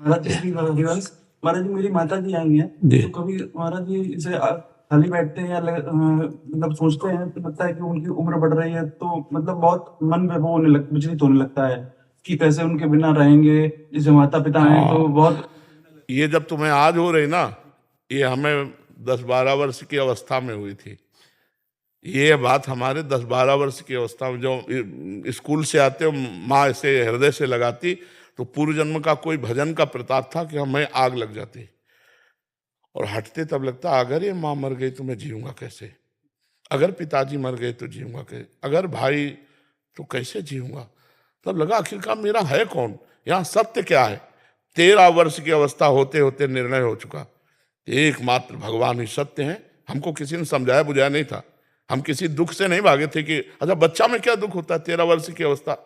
महाराज जी महाराज जी मेरी माता जी आई हैं, जी। तो कभी महाराज जी इसे खाली बैठते हैं या मतलब सोचते हैं तो लगता है कि उनकी उम्र बढ़ रही है, तो मतलब बहुत मन में वो विचलित होने लगता है कि कैसे उनके बिना रहेंगे। जैसे माता पिता हैं तो बहुत ये जब तुम्हें आज हो रही ना, ये हमें 10-12 वर्ष की अवस्था में हुई थी। ये बात हमारे 10-12 वर्ष की अवस्था में, जो स्कूल से आते हो माँ ऐसे हृदय से लगाती, तो पूर्व जन्म का कोई भजन का प्रताप था कि हमें आग लग जाती और हटते तब लगता अगर ये माँ मर गई तो मैं जीऊंगा कैसे, अगर पिताजी मर गए तो जीऊंगा कैसे, अगर भाई तो कैसे जीऊंगा। तब लगा आखिरकार मेरा है कौन, यहाँ सत्य क्या है। 13 वर्ष की अवस्था होते होते निर्णय हो चुका, एकमात्र भगवान ही सत्य है। हमको किसी ने समझाया बुझाया नहीं था, हम किसी दुख से नहीं भागे थे कि अच्छा बच्चा में क्या दुख होता है। 13 वर्ष की अवस्था,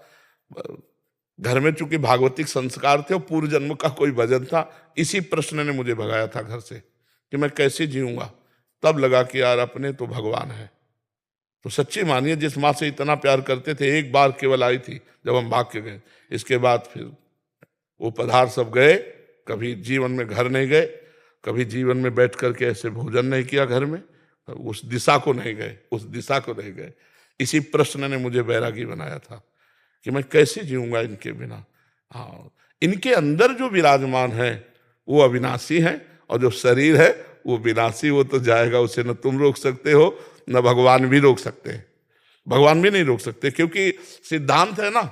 घर में चूंकि भागवतिक संस्कार थे और पूर्व जन्म का कोई भजन था, इसी प्रश्न ने मुझे भगाया था घर से कि मैं कैसे जीऊंगा। तब लगा कि यार अपने तो भगवान है। तो सच्ची मानिए, जिस माँ से इतना प्यार करते थे, एक बार केवल आई थी जब हम भाग के गए। इसके बाद फिर वो पधार सब गए, कभी जीवन में घर नहीं गए, कभी जीवन में बैठ करके ऐसे भोजन नहीं किया घर में, उस दिशा को नहीं गए, उस दिशा को नहीं गए। इसी प्रश्न ने मुझे बैरागी बनाया था कि मैं कैसे जीऊंगा इनके बिना। हाँ, इनके अंदर जो विराजमान है वो अविनाशी है, और जो शरीर है वो विनाशी, वो तो जाएगा, उसे न तुम रोक सकते हो न भगवान भी रोक सकते हैं। भगवान भी नहीं रोक सकते, क्योंकि सिद्धांत है ना,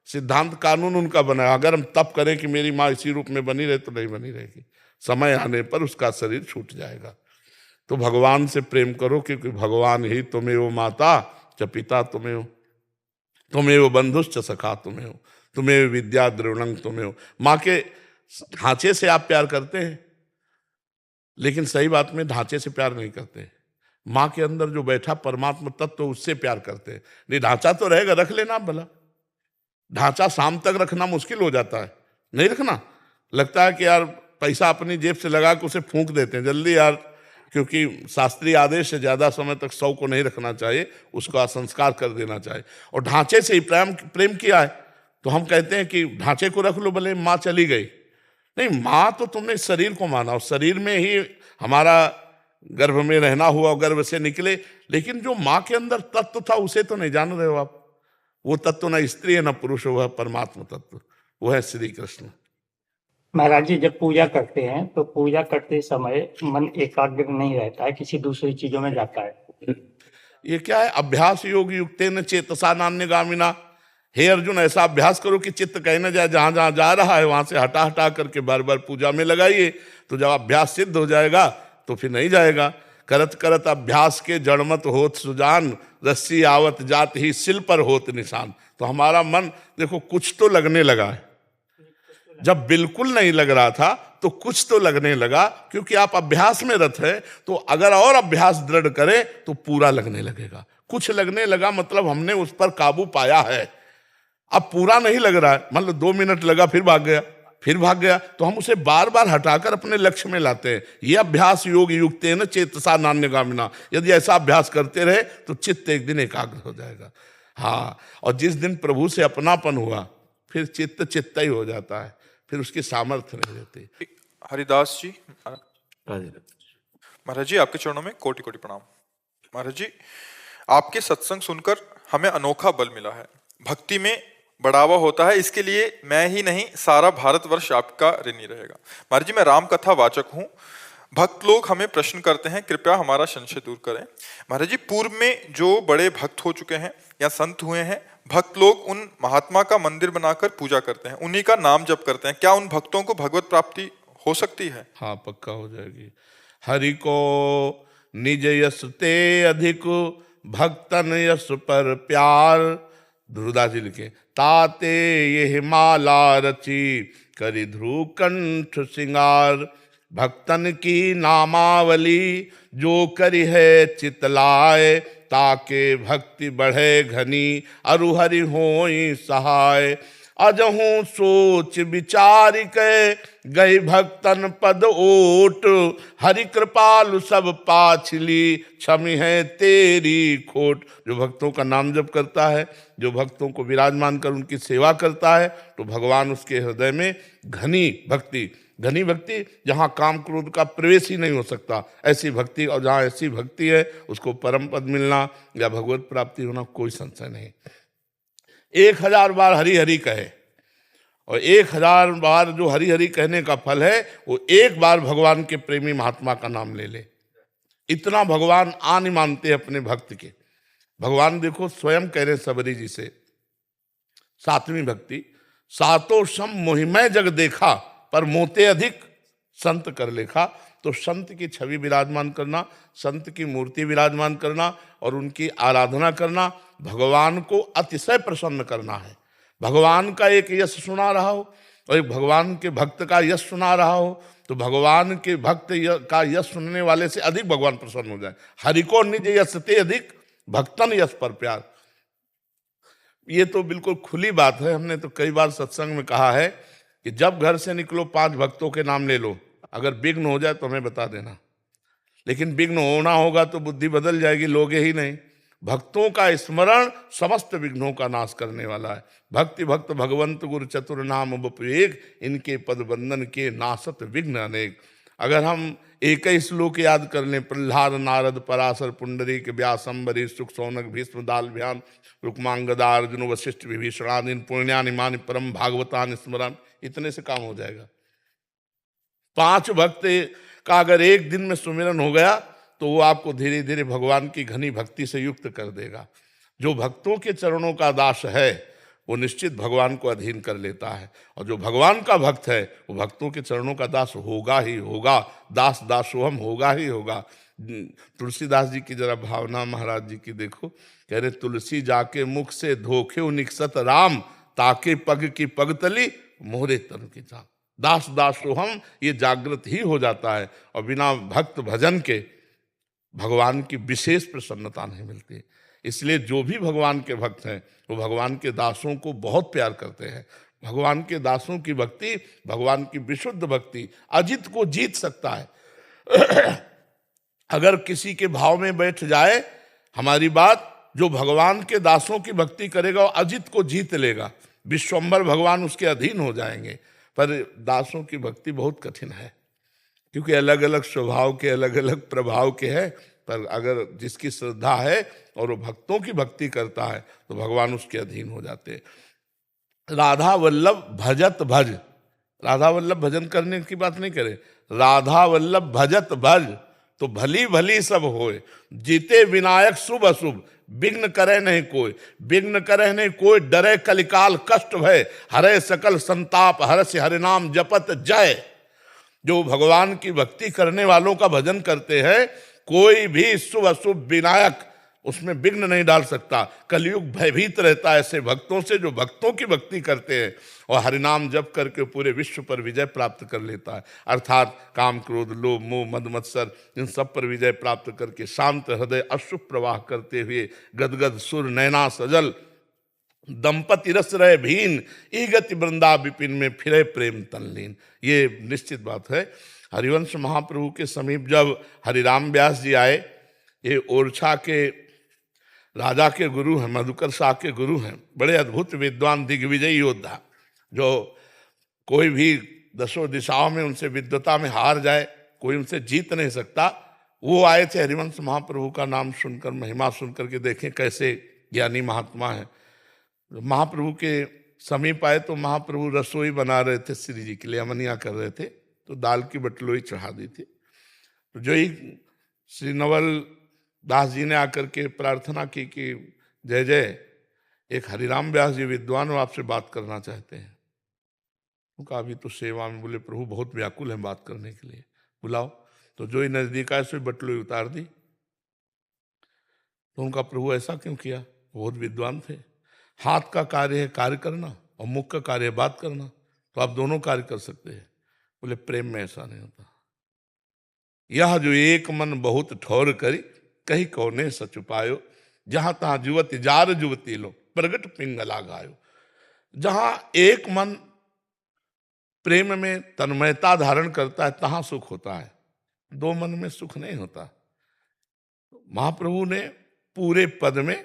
सिद्धांत कानून उनका बना है। अगर हम तप करें कि मेरी माँ इसी रूप में बनी रहे तो नहीं बनी रहेगी, समय आने पर उसका शरीर छूट जाएगा। तो भगवान से प्रेम करो, क्योंकि भगवान ही तुम्हें वो माता च पिता तुम्हें हो, तुम्हें वो बंधुश्च सखा तुम्हें हो, तुम्हें विद्या द्रविणंग तुम्हें हो। माँ के ढांचे से आप प्यार करते हैं, लेकिन सही बात में ढांचे से प्यार नहीं करते। माँ के अंदर जो बैठा परमात्मा तत्व तो उससे प्यार करते हैं। नहीं, ढांचा तो रहेगा, रख लेना भला। ढांचा शाम तक रखना मुश्किल हो जाता है, नहीं रखना। लगता है कि यार पैसा अपनी जेब से लगा के उसे फूंक देते हैं जल्दी यार, क्योंकि शास्त्रीय आदेश से ज्यादा समय तक 100 को नहीं रखना चाहिए, उसका संस्कार कर देना चाहिए। और ढांचे से ही प्रेम प्रेम किया है, तो हम कहते हैं कि ढांचे को रख लो, भले माँ चली गई। नहीं, माँ तो तुमने शरीर को माना, और शरीर में ही हमारा गर्भ में रहना हुआ, गर्भ से निकले। लेकिन जो माँ के अंदर तत्व था उसे तो नहीं जान रहे हो आप। वो तत्व न स्त्री है न पुरुष, वह परमात्मा तत्व, वो है श्री कृष्ण। महाराज जी जब पूजा करते हैं तो पूजा करते समय मन एकाग्र नहीं रहता है, किसी दूसरी चीजों में जाता है। ये क्या है, अभ्यास योग युक्तेन चेतसा नान्यगामिना। हे अर्जुन, ऐसा अभ्यास करो कि चित्त कहीं न जाए, जहां जहां जा रहा है वहां से हटा हटा करके बार बार पूजा में लगाइए। तो जब अभ्यास सिद्ध हो जाएगा तो फिर नहीं जाएगा। करत करत अभ्यास के जड़मत होत सुजान, रस्सी आवत जात ही सिल पर होत निशान। तो हमारा मन देखो कुछ तो लगने लगा है। जब बिल्कुल नहीं लग रहा था तो कुछ तो लगने लगा, क्योंकि आप अभ्यास में रत है। तो अगर और अभ्यास दृढ़ करें तो पूरा लगने लगेगा। कुछ लगने लगा मतलब हमने उस पर काबू पाया है। अब पूरा नहीं लग रहा है, मान लो 2 मिनट लगा फिर भाग गया, फिर भाग गया, तो हम उसे बार बार हटाकर अपने लक्ष्य में लाते हैं। ये अभ्यास योग युक्तेन चेतसा नान्यगामिना। यदि ऐसा अभ्यास करते रहे तो चित्त एक दिन एकाग्र हो जाएगा। हाँ, और जिस दिन प्रभु से अपनापन हुआ फिर चित्त चित्त ही हो जाता है, फिर उसकी सामर्थ्य नहीं रहती। हरिदास जी महाराज जी, आपके चरणों में कोटि कोटि प्रणाम। महाराज जी, आपके सत्संग सुनकर हमें अनोखा बल मिला है, भक्ति में बढ़ावा होता है। इसके लिए मैं ही नहीं सारा भारतवर्ष आपका ऋणी रहेगा। महाराज जी, मैं राम कथा वाचक हूँ। भक्त लोग हमें प्रश्न करते हैं, कृपया हमारा संशय दूर करें। महाराज जी, पूर्व में जो बड़े भक्त हो चुके हैं या संत हुए हैं, भक्त लोग उन महात्मा का मंदिर बनाकर पूजा करते हैं, उन्हीं का नाम जप करते हैं। क्या उन भक्तों को भगवत प्राप्ति हो सकती है? हाँ, पक्का हो जाएगी। हरि को निज यश ते अधिक, भक्तन यश पर प्यार। ध्रुवदास जी लिखे, ताते ये माला रची, करी ध्रुव कंठ सिंगार। भक्तन की नामावली, जो करी है चितलाय। ताके भक्ति बढ़े घनी, अरु हरि होई सहाय। अजहू सोच विचार के गई भक्तन पद ओट, हरि कृपालु सब पाछली क्षमी है तेरी खोट। जो भक्तों का नाम जप करता है, जो भक्तों को विराजमान कर उनकी सेवा करता है, तो भगवान उसके हृदय में घनी भक्ति जहाँ काम क्रोध का प्रवेश ही नहीं हो सकता, ऐसी भक्ति, और जहाँ ऐसी भक्ति है उसको परम पद मिलना या भगवत प्राप्ति होना कोई संशय नहीं। 1000 बार हरि हरि कहे, और 1000 बार जो हरि हरि कहने का फल है वो एक बार भगवान के प्रेमी महात्मा का नाम ले ले। इतना भगवान आन मानते हैं अपने भक्त के। भगवान देखो स्वयं कह रहे सबरी जी से, 7वीं भक्ति, सातों सम मोहिमय जग देखा, पर मोते अधिक संत कर लेखा। तो संत की छवि विराजमान करना, संत की मूर्ति विराजमान करना और उनकी आराधना करना भगवान को अतिशय प्रसन्न करना है। भगवान का एक यश सुना रहा हो और एक भगवान के भक्त का यश सुना रहा हो, तो भगवान के भक्त का यश सुनने वाले से अधिक भगवान प्रसन्न हो जाए। हरि को निज यश ते अधिक, भक्तन यश पर प्यार। ये तो बिल्कुल खुली बात है। हमने तो कई बार सत्संग में कहा है कि जब घर से निकलो 5 भक्तों के नाम ले लो, अगर विघ्न हो जाए तो हमें बता देना। लेकिन विघ्न होना होगा तो बुद्धि बदल जाएगी, लोगे ही नहीं। भक्तों का स्मरण समस्त विघ्नों का नाश करने वाला है। भक्ति भक्त भगवंत गुरु चतुर नाम बपुएक, इनके पद बंधन के नासत विघ्न अनेक। अगर हम एक ही श्लोक याद कर लें, प्रहलाद नारद पराशर पुंडरीक व्यास अम्बरीश सुख सौनक भीष्म दाल भ्यान रुक्मांगदा अर्जुन वशिष्ठ विभीषणादीन पुण्यानि मानि परम भागवतान स्मरण, इतने से काम हो जाएगा। 5 भक्त का अगर एक दिन में सुमिरन हो गया तो वो आपको धीरे धीरे भगवान की घनी भक्ति से युक्त कर देगा। जो भक्तों के चरणों का दास है वो निश्चित भगवान को अधीन कर लेता है, और जो भगवान का भक्त है वो भक्तों के चरणों का दास होगा ही होगा। दास दासोहम होगा ही होगा। तुलसीदास जी की जरा भावना महाराज जी की देखो, कह रहे तुलसी जाके मुख से धोखे निकसत राम, ताके पग की पगतली मोहरे तन की चाप। दास दासोहम ये जागृत ही हो जाता है, और बिना भक्त भजन के भगवान की विशेष प्रसन्नता नहीं मिलती। इसलिए जो भी भगवान के भक्त हैं वो भगवान के दासों को बहुत प्यार करते हैं। भगवान के दासों की भक्ति, भगवान की विशुद्ध भक्ति अजित को जीत सकता है। अगर किसी के भाव में बैठ जाए हमारी बात, जो भगवान के दासों की भक्ति करेगा वो अजित को जीत लेगा। विश्वम्भर भगवान उसके अधीन हो जाएंगे। पर दासों की भक्ति बहुत कठिन है, क्योंकि अलग अलग स्वभाव के, अलग अलग प्रभाव के हैं। पर अगर जिसकी श्रद्धा है और वो भक्तों की भक्ति करता है तो भगवान उसके अधीन हो जाते हैं। राधा वल्लभ भजत भज, राधा वल्लभ भजन करने की बात नहीं करे, राधा वल्लभ भजत भज, तो भली भली सब होए। जीते विनायक शुभ अशुभ, विघ्न करे नहीं कोई, विघ्न करे नहीं कोई, डरे कलिकाल कष्ट भय, हरे सकल संताप हर्ष हरि नाम जपत जय। जो भगवान की भक्ति करने वालों का भजन करते हैं, कोई भी शुभ अशुभ विनायक उसमें विघ्न नहीं डाल सकता। कलयुग भयभीत रहता है ऐसे भक्तों से जो भक्तों की भक्ति करते हैं, और हरिनाम जप करके पूरे विश्व पर विजय प्राप्त कर लेता है। अर्थात काम क्रोध लोभ मोह मद मत्सर इन सब पर विजय प्राप्त करके शांत हृदय अश्रु प्रवाह करते हुए गदगद सुर नैना सजल दंपति रस रहे भीन, ई गति वृंदा विपिन में फिरे प्रेम तनलीन। ये निश्चित बात है। हरिवंश महाप्रभु के समीप जब हरिराम व्यास जी आए, ये ओरछा के राजा के गुरु हैं, मधुकर शाह के गुरु हैं, बड़े अद्भुत विद्वान दिग्विजयी योद्धा, जो कोई भी 10 दिशाओं में उनसे विद्वता में हार जाए कोई उनसे जीत नहीं सकता। वो आए थे हरिवंश महाप्रभु का नाम सुनकर, महिमा सुनकर के देखें कैसे ज्ञानी महात्मा है। महाप्रभु के समीप आए तो महाप्रभु रसोई बना रहे थे, श्री जी के लिए अमनिया कर रहे थे, तो दाल की बटलोई चढ़ा दी थी। तो जो ही श्री नवल दास जी ने आकर के प्रार्थना की कि जय जय, एक हरिराम व्यास जी विद्वान वो आपसे बात करना चाहते हैं। उनका अभी तो सेवा में, बोले प्रभु बहुत व्याकुल है बात करने के लिए, बुलाओ। तो जो ही नजदीक आए सो बटलोई उतार दी। तो उनका प्रभु ऐसा क्यों किया? बहुत विद्वान थे। हाथ का कार्य है कार्य करना और मुख का कार्य है बात करना, तो आप दोनों कार्य कर सकते हैं। बोले प्रेम में ऐसा नहीं होता। यह जो एक मन बहुत ठौर करी, कहीं कौने सच पायो, जहां तहां जुवती जार जुवती लो, प्रगट पिंगला गायो। जहां एक मन प्रेम में तन्मयता धारण करता है तहां सुख होता है, दो मन में सुख नहीं होता। महाप्रभु ने पूरे पद में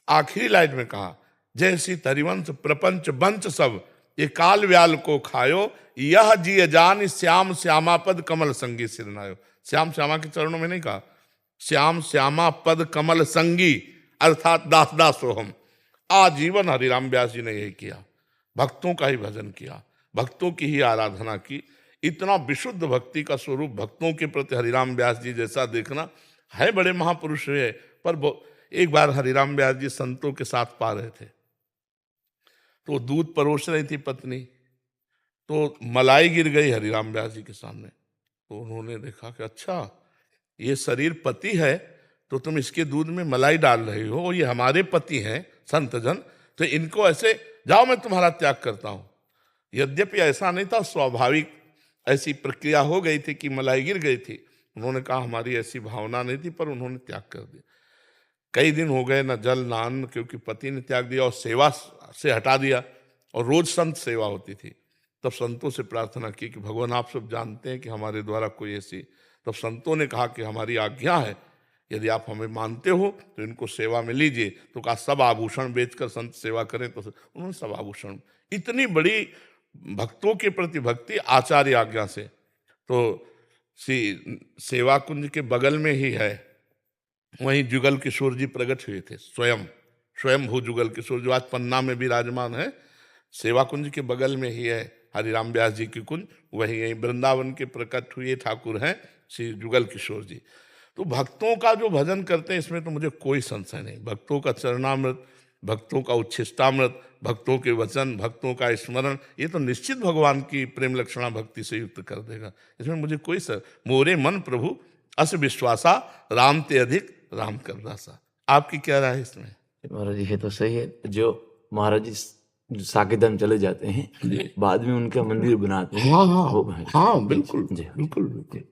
आखिरी लाइन में कहा, जैसी तरिवंश प्रपंच बंच सब ये काल व्याल को खायो, यह जिय जान श्याम श्यामा पद कमल संगी सिरनायो। श्याम श्यामा के चरणों में नहीं कहा, श्याम श्यामा पद कमल संगी अर्थात दास दास सोहम। आजीवन हरिराम व्यास जी ने यही किया, भक्तों का ही भजन किया, भक्तों की ही आराधना की। इतना विशुद्ध भक्ति का स्वरूप भक्तों के प्रति हरिराम व्यास जी जैसा देखना है, बड़े महापुरुष हुए। पर एक बार हरिराम व्यास जी संतों के साथ पा रहे थे, तो दूध परोस रही थी पत्नी, तो मलाई गिर गई हरिराम व्यास जी के सामने। तो उन्होंने देखा कि अच्छा ये शरीर पति है, तो तुम इसके दूध में मलाई डाल रही हो, ये हमारे पति हैं संतजन, तो इनको ऐसे जाओ मैं तुम्हारा त्याग करता हूं। यद्यपि ऐसा नहीं था, स्वाभाविक ऐसी प्रक्रिया हो गई थी कि मलाई गिर गई थी। उन्होंने कहा हमारी ऐसी भावना नहीं थी, पर उन्होंने त्याग कर दिया। कई दिन हो गए न जल न अन्न, क्योंकि पति ने त्याग दिया और सेवा से हटा दिया, और रोज संत सेवा होती थी। तब संतों से प्रार्थना की कि भगवान आप सब जानते हैं कि हमारे द्वारा कोई ऐसी, तब संतों ने कहा कि हमारी आज्ञा है, यदि आप हमें मानते हो तो इनको सेवा में लीजिए। तो कहा सब आभूषण बेचकर संत सेवा करें, तो उन्होंने सब आभूषण। इतनी बड़ी भक्तों के प्रति भक्ति आचार्य आज्ञा से। तो सेवा कुंज के बगल में ही है, वहीं जुगल किशोर जी प्रकट हुए थे, स्वयं भू जुगल किशोर, जो आज पन्ना में विराजमान है। सेवा कुंज के बगल में ही है हरिराम व्यास जी की कुंज, वहीं यही वृंदावन के प्रकट हुए ठाकुर हैं श्री जुगल किशोर जी। तो भक्तों का जो भजन करते हैं इसमें तो मुझे कोई संशय नहीं। भक्तों का चरणामृत, भक्तों का उच्छिष्टामृत, भक्तों के वचन, भक्तों का स्मरण, ये तो निश्चित भगवान की प्रेम लक्षणा भक्ति से युक्त कर देगा। इसमें मुझे कोई सर मोरे मन प्रभु अस विश्वासा, राम ते अधिक राम कर दासा। आपकी क्या राय है इसमें? महाराज जी ये तो सही है। जो महाराज जी साकेतम चले जाते हैं, बाद में उनका मंदिर बनाते हैं। हाँ हाँ वो है। हाँ, बिल्कुल जी। बिल्कुल बिल्कुल।